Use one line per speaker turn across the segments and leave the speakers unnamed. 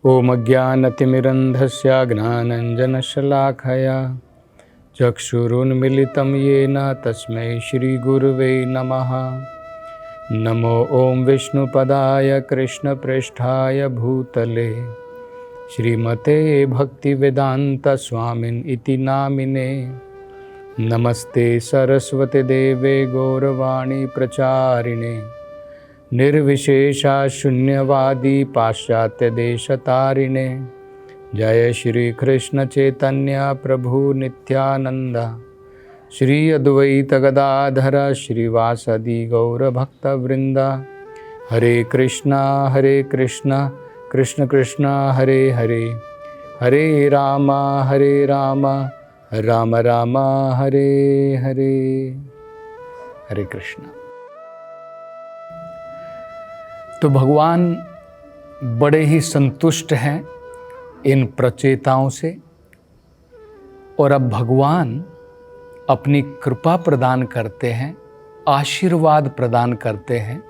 ओम अज्ञानतिमिरन्धस्य ज्ञानञ्जनशलाखया चक्षुरुन्मिलितं येन तस्मै श्रीगुरुवे नमः। नमो ओम विष्णुपदाय कृष्णप्रेष्ठाय भूतले श्रीमते भक्तिवेदान्तस्वामिन् इति नामिने। नमस्ते सरस्वती देवे गौरवाणी प्रचारिणे निर्विशेषा शून्यवादी पाश्चात्य देशतारिणे। जय श्री कृष्ण चैतन्य प्रभु नित्यानंद श्री अद्वैत गदाधर श्रीवासदि गौरभक्तवृंद। हरे कृष्णा कृष्ण कृष्ण हरे हरे, हरे राम राम राम हरे हरे। हरे कृष्ण। तो भगवान बड़े ही संतुष्ट हैं इन प्रचेताओं से, और अब भगवान अपनी कृपा प्रदान करते हैं, आशीर्वाद प्रदान करते हैं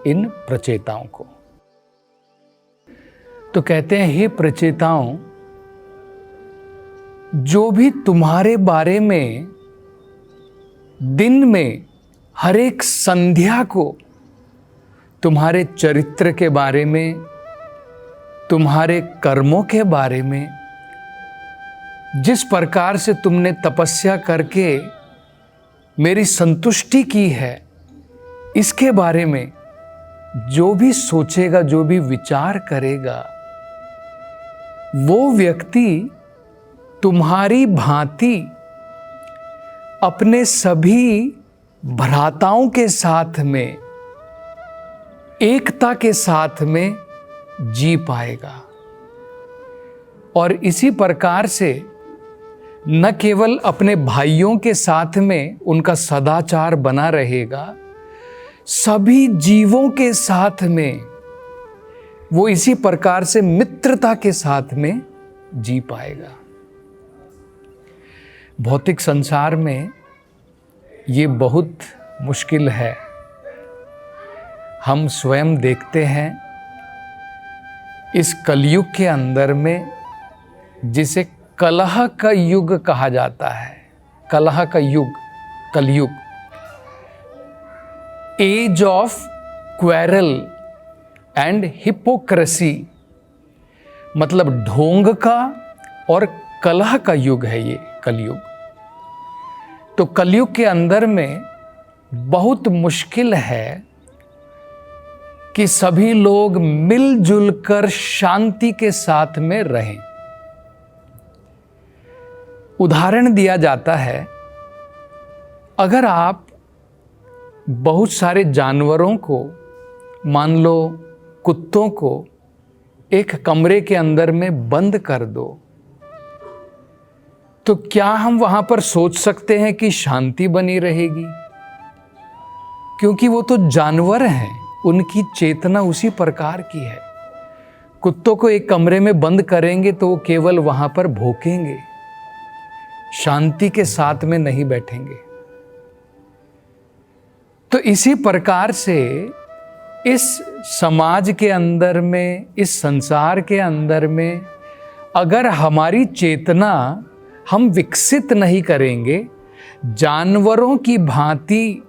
इन प्रचेताओं को। तो कहते हैं, हे प्रचेताओं, जो भी तुम्हारे बारे में दिन में हर एक संध्या को तुम्हारे चरित्र के बारे में, तुम्हारे कर्मों के बारे में, जिस प्रकार से तुमने तपस्या करके मेरी संतुष्टि की है, इसके बारे में जो भी सोचेगा, जो भी विचार करेगा, वो व्यक्ति तुम्हारी भांति अपने सभी भ्राताओं के साथ में, एकता के साथ में जी पाएगा। और इसी प्रकार से न केवल अपने भाइयों के साथ में उनका सदाचार बना रहेगा, सभी जीवों के साथ में वो इसी प्रकार से मित्रता के साथ में जी पाएगा। भौतिक संसार में ये बहुत मुश्किल है। हम स्वयं देखते हैं इस कलयुग के अंदर में, जिसे कलह का युग कहा जाता है, कलह का युग, Kalyug, age of quarrel and hypocrisy, मतलब ढोंग का और कलह का युग है ये कलयुग। तो कलयुग के अंदर में बहुत मुश्किल है कि सभी लोग मिलजुल कर शांति के साथ में रहें। उदाहरण दिया जाता है, अगर आप बहुत सारे जानवरों को, मान लो कुत्तों को, एक कमरे के अंदर में बंद कर दो, तो क्या हम वहां पर सोच सकते हैं कि शांति बनी रहेगी? क्योंकि वो तो जानवर हैं, उनकी चेतना उसी प्रकार की है। कुत्तों को एक कमरे में बंद करेंगे तो वो केवल वहां पर भौंकेंगे, शांति के साथ में नहीं बैठेंगे। तो इसी प्रकार से इस समाज के अंदर में, इस संसार के अंदर में, अगर हमारी चेतना हम विकसित नहीं करेंगे, जानवरों की भांति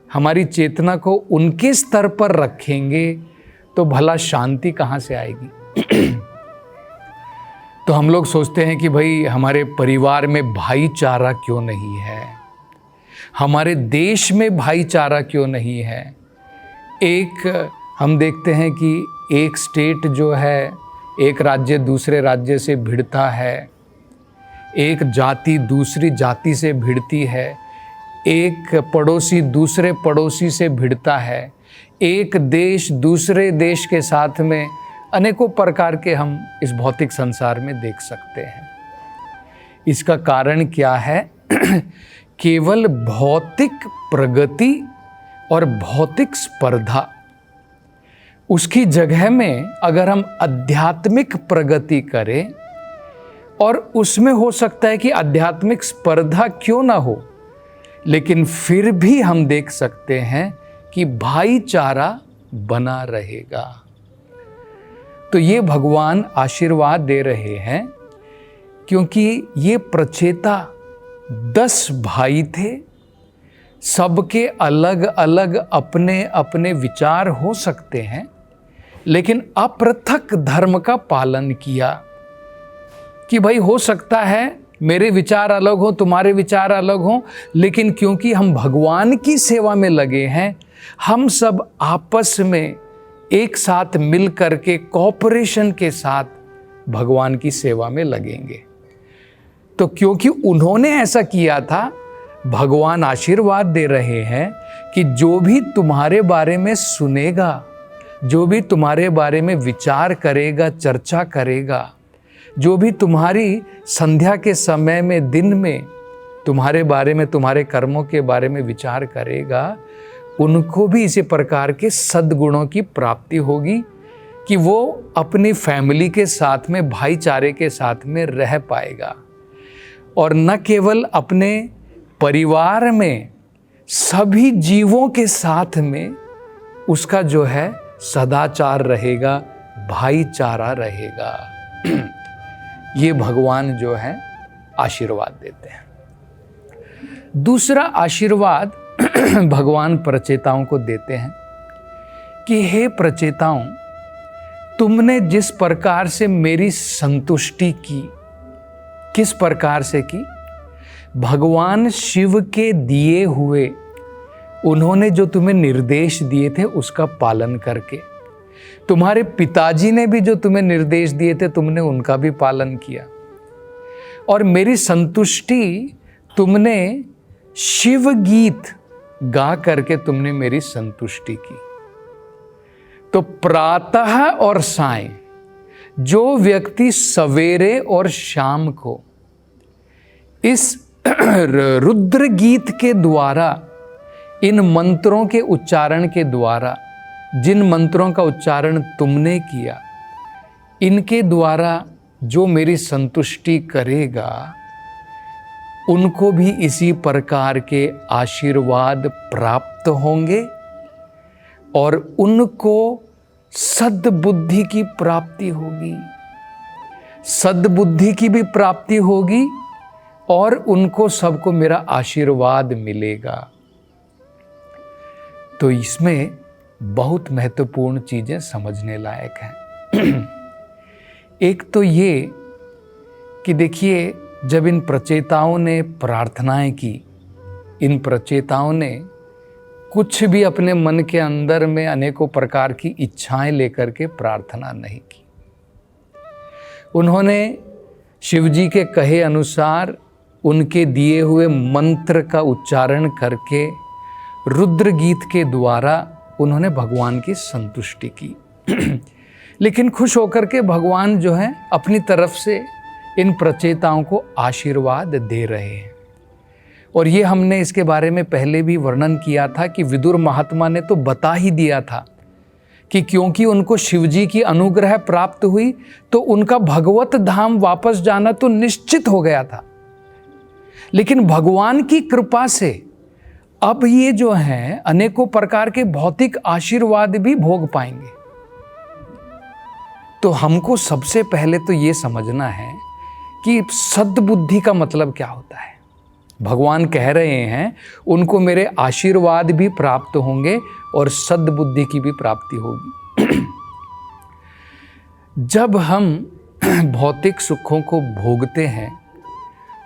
हमारी चेतना को उनके स्तर पर रखेंगे, तो भला शांति कहाँ से आएगी? तो हम लोग सोचते हैं कि भाई हमारे परिवार में भाईचारा क्यों नहीं है, हमारे देश में भाईचारा क्यों नहीं है। एक हम देखते हैं कि एक स्टेट जो है, एक राज्य दूसरे राज्य से भिड़ता है, एक जाति दूसरी जाति से भिड़ती है, एक पड़ोसी दूसरे पड़ोसी से भिड़ता है, एक देश दूसरे देश के साथ में, अनेकों प्रकार के हम इस भौतिक संसार में देख सकते हैं। इसका कारण क्या है? केवल भौतिक प्रगति और भौतिक स्पर्धा। उसकी जगह में अगर हम आध्यात्मिक प्रगति करें, और उसमें हो सकता है कि आध्यात्मिक स्पर्धा क्यों ना हो, लेकिन फिर भी हम देख सकते हैं कि भाईचारा बना रहेगा। तो ये भगवान आशीर्वाद दे रहे हैं, क्योंकि ये प्रचेता 10 भाई थे, सबके अलग अलग अपने अपने विचार हो सकते हैं, लेकिन अपृथक धर्म का पालन किया कि भाई हो सकता है मेरे विचार अलग हो, तुम्हारे विचार अलग हो, लेकिन क्योंकि हम भगवान की सेवा में लगे हैं, हम सब आपस में एक साथ मिल करके कोऑपरेशन के साथ भगवान की सेवा में लगेंगे। तो क्योंकि उन्होंने ऐसा किया था, भगवान आशीर्वाद दे रहे हैं कि जो भी तुम्हारे बारे में सुनेगा, जो भी तुम्हारे बारे में विचार करेगा, चर्चा करेगा, जो भी तुम्हारी संध्या के समय में, दिन में तुम्हारे बारे में, तुम्हारे कर्मों के बारे में विचार करेगा, उनको भी इसी प्रकार के सद्गुणों की प्राप्ति होगी कि वो अपनी फैमिली के साथ में, भाईचारे के साथ में रह पाएगा। और न केवल अपने परिवार में, सभी जीवों के साथ में उसका जो है सदाचार रहेगा, भाईचारा रहेगा। ये भगवान जो है आशीर्वाद देते हैं। दूसरा आशीर्वाद भगवान प्रचेताओं को देते हैं कि हे प्रचेताओं, तुमने जिस प्रकार से मेरी संतुष्टि की, किस प्रकार से की? भगवान शिव के दिए हुए, उन्होंने जो तुम्हें निर्देश दिए थे उसका पालन करके, तुम्हारे पिताजी ने भी जो तुम्हें निर्देश दिए थे तुमने उनका भी पालन किया, और मेरी संतुष्टि तुमने शिव गीत गा करके तुमने मेरी संतुष्टि की। तो प्रातः और सायं, जो व्यक्ति सवेरे और शाम को इस रुद्र गीत के द्वारा, इन मंत्रों के उच्चारण के द्वारा, जिन मंत्रों का उच्चारण तुमने किया, इनके द्वारा जो मेरी संतुष्टि करेगा, उनको भी इसी प्रकार के आशीर्वाद प्राप्त होंगे और उनको सद्बुद्धि की प्राप्ति होगी, सद्बुद्धि की भी प्राप्ति होगी और उनको सबको मेरा आशीर्वाद मिलेगा। तो इसमें बहुत महत्वपूर्ण चीजें समझने लायक हैं। एक तो ये कि देखिए, जब इन प्रचेताओं ने प्रार्थनाएं की, इन प्रचेताओं ने कुछ भी अपने मन के अंदर में अनेकों प्रकार की इच्छाएं लेकर के प्रार्थना नहीं की। उन्होंने शिवजी के कहे अनुसार उनके दिए हुए मंत्र का उच्चारण करके, रुद्र गीत के द्वारा उन्होंने भगवान की संतुष्टि की। लेकिन खुश होकर के भगवान जो है अपनी तरफ से इन प्रचेताओं को आशीर्वाद दे रहे हैं। और ये हमने इसके बारे में पहले भी वर्णन किया था कि विदुर महात्मा ने तो बता ही दिया था कि क्योंकि उनको शिवजी की अनुग्रह प्राप्त हुई तो उनका भगवत धाम वापस जाना तो निश्चित हो गया था। लेकिन भगवान की कृपा से अब ये जो हैं अनेकों प्रकार के भौतिक आशीर्वाद भी भोग पाएंगे। तो हमको सबसे पहले तो ये समझना है कि सद्बुद्धि का मतलब क्या होता है। भगवान कह रहे हैं उनको मेरे आशीर्वाद भी प्राप्त होंगे और सद्बुद्धि की भी प्राप्ति होगी। जब हम भौतिक सुखों को भोगते हैं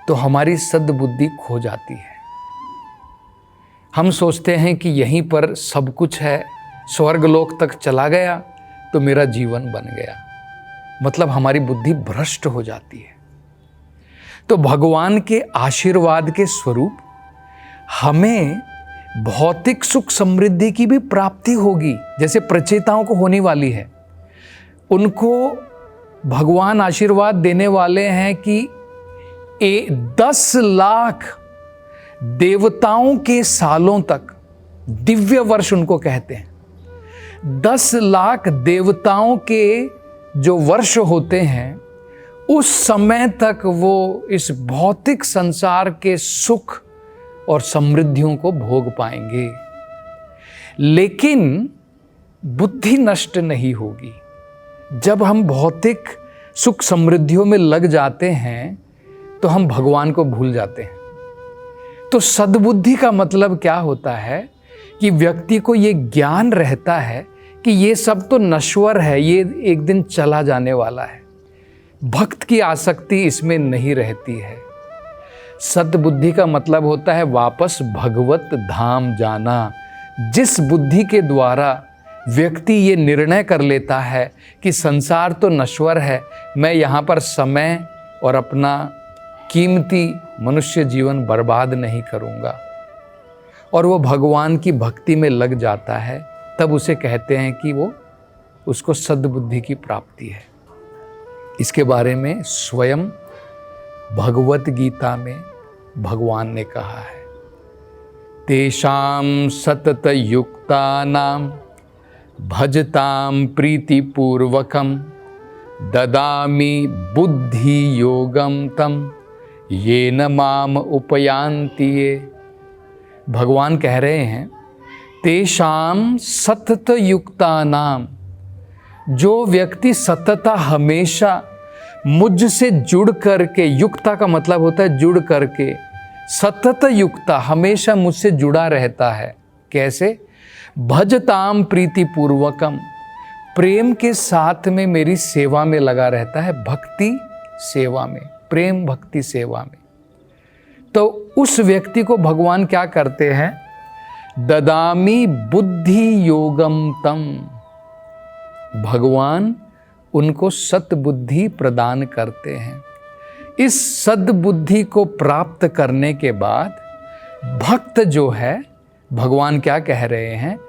तो हमारी सद्बुद्धि खो जाती है। हम सोचते हैं कि यहीं पर सब कुछ है, स्वर्गलोक तक चला गया तो मेरा जीवन बन गया, मतलब हमारी बुद्धि भ्रष्ट हो जाती है। तो भगवान के आशीर्वाद के स्वरूप हमें भौतिक सुख समृद्धि की भी प्राप्ति होगी, जैसे प्रचेताओं को होने वाली है। उनको भगवान आशीर्वाद देने वाले हैं कि 10 लाख देवताओं के सालों तक, दिव्य वर्ष उनको कहते हैं, 10 लाख देवताओं के जो वर्ष होते हैं, उस समय तक वो इस भौतिक संसार के सुख और समृद्धियों को भोग पाएंगे, लेकिन बुद्धि नष्ट नहीं होगी। जब हम भौतिक सुख समृद्धियों में लग जाते हैं तो हम भगवान को भूल जाते हैं। तो सद्बुद्धि का मतलब क्या होता है कि व्यक्ति को ये ज्ञान रहता है कि ये सब तो नश्वर है, ये एक दिन चला जाने वाला है। भक्त की आसक्ति इसमें नहीं रहती है। सद्बुद्धि का मतलब होता है वापस भगवत धाम जाना। जिस बुद्धि के द्वारा व्यक्ति ये निर्णय कर लेता है कि संसार तो नश्वर है, मैं यहाँ पर समय और अपना कीमती मनुष्य जीवन बर्बाद नहीं करूँगा, और वो भगवान की भक्ति में लग जाता है, तब उसे कहते हैं कि वो उसको सद्बुद्धि की प्राप्ति है। इसके बारे में स्वयं भगवत गीता में भगवान ने कहा है, तेषां सतत युक्तानां भजतां प्रीतिपूर्वकं ददामि बुद्धि योगम तम येन माम उपयान्ति ये। भगवान कह रहे हैं तेषां सतत युक्तानाम, जो व्यक्ति सतता हमेशा मुझसे जुड़ करके, युक्ता का मतलब होता है जुड़ करके, सतत युक्ता हमेशा मुझसे जुड़ा रहता है। कैसे? भजताम प्रीतिपूर्वकम, प्रेम के साथ में मेरी सेवा में लगा रहता है, भक्ति सेवा में, प्रेम भक्ति सेवा में। तो उस व्यक्ति को भगवान क्या करते हैं? ददामी बुद्धि योगम तम, भगवान उनको सद्बुद्धि प्रदान करते हैं। इस सद्बुद्धि को प्राप्त करने के बाद भक्त जो है, भगवान क्या कह रहे हैं?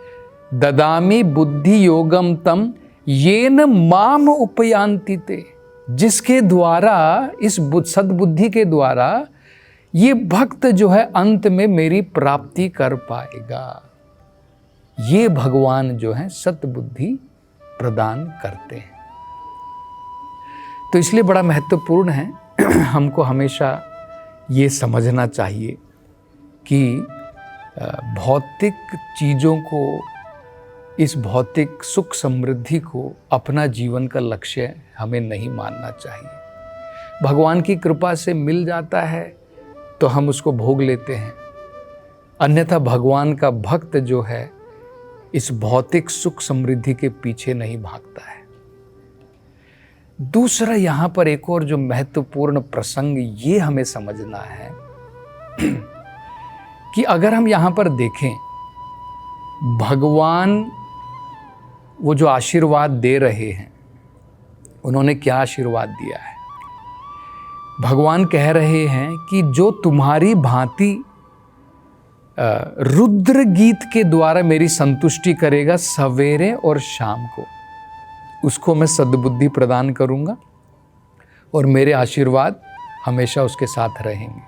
ददामी बुद्धि योगम तम येन माम उपयान्ति ते, जिसके द्वारा, इस सद्बुद्धि के द्वारा ये भक्त जो है अंत में मेरी प्राप्ति कर पाएगा। ये भगवान जो है सद्बुद्धि प्रदान करते हैं। तो इसलिए बड़ा महत्वपूर्ण है हमको हमेशा ये समझना चाहिए कि भौतिक चीज़ों को, इस भौतिक सुख समृद्धि को अपना जीवन का लक्ष्य हमें नहीं मानना चाहिए। भगवान की कृपा से मिल जाता है तो हम उसको भोग लेते हैं, अन्यथा भगवान का भक्त जो है इस भौतिक सुख समृद्धि के पीछे नहीं भागता है। दूसरा, यहाँ पर एक और जो महत्वपूर्ण प्रसंग ये हमें समझना है कि अगर हम यहाँ पर देखें, भगवान वो जो आशीर्वाद दे रहे हैं, उन्होंने क्या आशीर्वाद दिया है? भगवान कह रहे हैं कि जो तुम्हारी भांति रुद्र गीत के द्वारा मेरी संतुष्टि करेगा सवेरे और शाम को, उसको मैं सद्बुद्धि प्रदान करूंगा और मेरे आशीर्वाद हमेशा उसके साथ रहेंगे।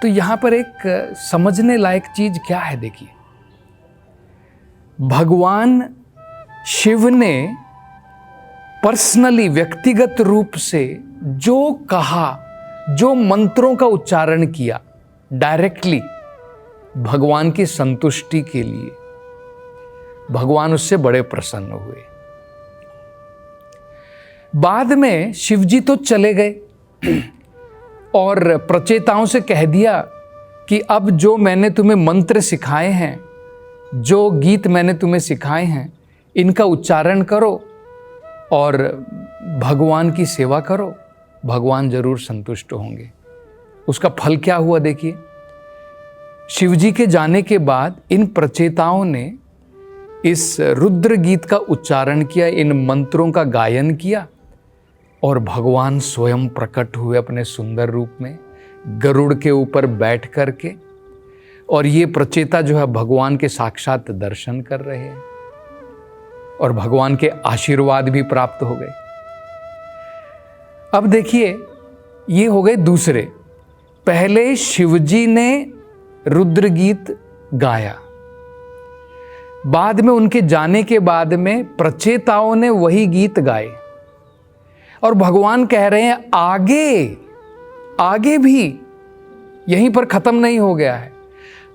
तो यहाँ पर एक समझने लायक चीज क्या है? देखिए, भगवान शिव ने पर्सनली, व्यक्तिगत रूप से जो कहा, जो मंत्रों का उच्चारण किया, डायरेक्टली भगवान की संतुष्टि के लिए, भगवान उससे बड़े प्रसन्न हुए। बाद में शिवजी तो चले गए और प्रचेताओं से कह दिया कि अब जो मैंने तुम्हें मंत्र सिखाए हैं, जो गीत मैंने तुम्हें सिखाए हैं, इनका उच्चारण करो और भगवान की सेवा करो, भगवान जरूर संतुष्ट होंगे। उसका फल क्या हुआ? देखिए, शिवजी के जाने के बाद इन प्रचेताओं ने इस रुद्र गीत का उच्चारण किया, इन मंत्रों का गायन किया, और भगवान स्वयं प्रकट हुए अपने सुंदर रूप में, गरुड़ के ऊपर बैठ करके, और ये प्रचेता जो है भगवान के साक्षात दर्शन कर रहे हैं और भगवान के आशीर्वाद भी प्राप्त हो गए। अब देखिए, ये हो गए दूसरे। पहले शिवजी ने रुद्र गीत गाया, बाद में उनके जाने के बाद में प्रचेताओं ने वही गीत गाए, और भगवान कह रहे हैं आगे भी यहीं पर खत्म नहीं हो गया है,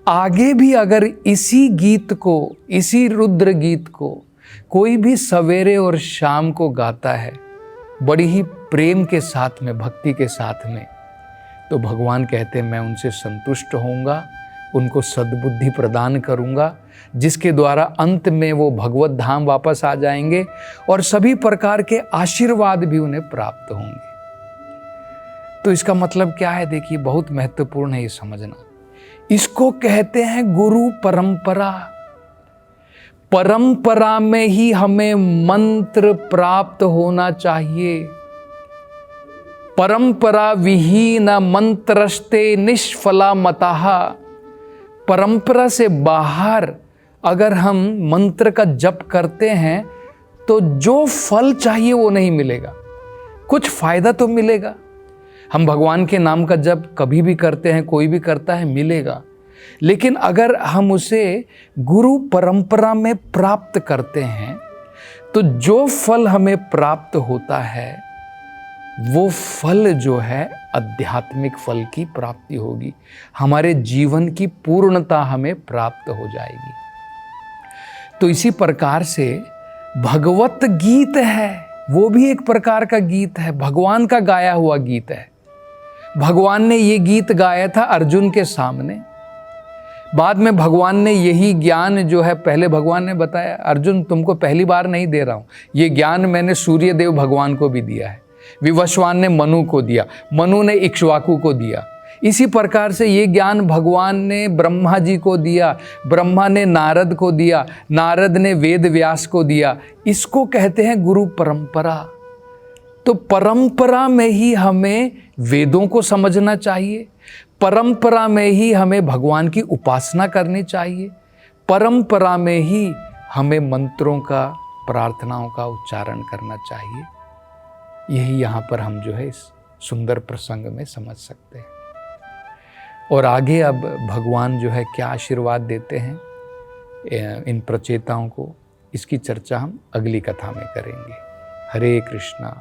आगे भी अगर इसी गीत को, इसी रुद्र गीत को कोई भी सवेरे और शाम को गाता है बड़ी ही प्रेम के साथ में, भक्ति के साथ में, तो भगवान कहते हैं मैं उनसे संतुष्ट होऊंगा, उनको सद्बुद्धि प्रदान करूंगा, जिसके द्वारा अंत में वो भगवत धाम वापस आ जाएंगे और सभी प्रकार के आशीर्वाद भी उन्हें प्राप्त होंगे। तो इसका मतलब क्या है? देखिए, बहुत महत्वपूर्ण है ये समझना। इसको कहते हैं गुरु परंपरा। परंपरा में ही हमें मंत्र प्राप्त होना चाहिए। परंपरा विहीन मंत्रस्ते निष्फला मतः। परंपरा से बाहर अगर हम मंत्र का जप करते हैं तो जो फल चाहिए वो नहीं मिलेगा। कुछ फायदा तो मिलेगा, हम भगवान के नाम का जप कभी भी करते हैं, कोई भी करता है, मिलेगा। लेकिन अगर हम उसे गुरु परंपरा में प्राप्त करते हैं तो जो फल हमें प्राप्त होता है वो फल जो है आध्यात्मिक फल की प्राप्ति होगी, हमारे जीवन की पूर्णता हमें प्राप्त हो जाएगी। तो इसी प्रकार से भगवत गीत है, वो भी एक प्रकार का गीत है, भगवान का गाया हुआ गीत है। भगवान ने ये गीत गाया था अर्जुन के सामने। बाद में भगवान ने यही ज्ञान जो है, पहले भगवान ने बताया अर्जुन तुमको पहली बार नहीं दे रहा हूँ, ये ज्ञान मैंने सूर्य देव भगवान को भी दिया है, विवस्वान ने मनु को दिया, मनु ने इक्ष्वाकु को दिया। इसी प्रकार से ये ज्ञान भगवान ने ब्रह्मा जी को दिया, ब्रह्मा ने नारद को दिया, नारद ने वेद व्यास को दिया। इसको कहते हैं गुरु परंपरा। तो परंपरा में ही हमें वेदों को समझना चाहिए, परंपरा में ही हमें भगवान की उपासना करनी चाहिए, परंपरा में ही हमें मंत्रों का, प्रार्थनाओं का उच्चारण करना चाहिए। यही यहाँ पर हम जो है इस सुंदर प्रसंग में समझ सकते हैं। और आगे अब भगवान जो है क्या आशीर्वाद देते हैं इन प्रचेताओं को, इसकी चर्चा हम अगली कथा में करेंगे। हरे कृष्णा।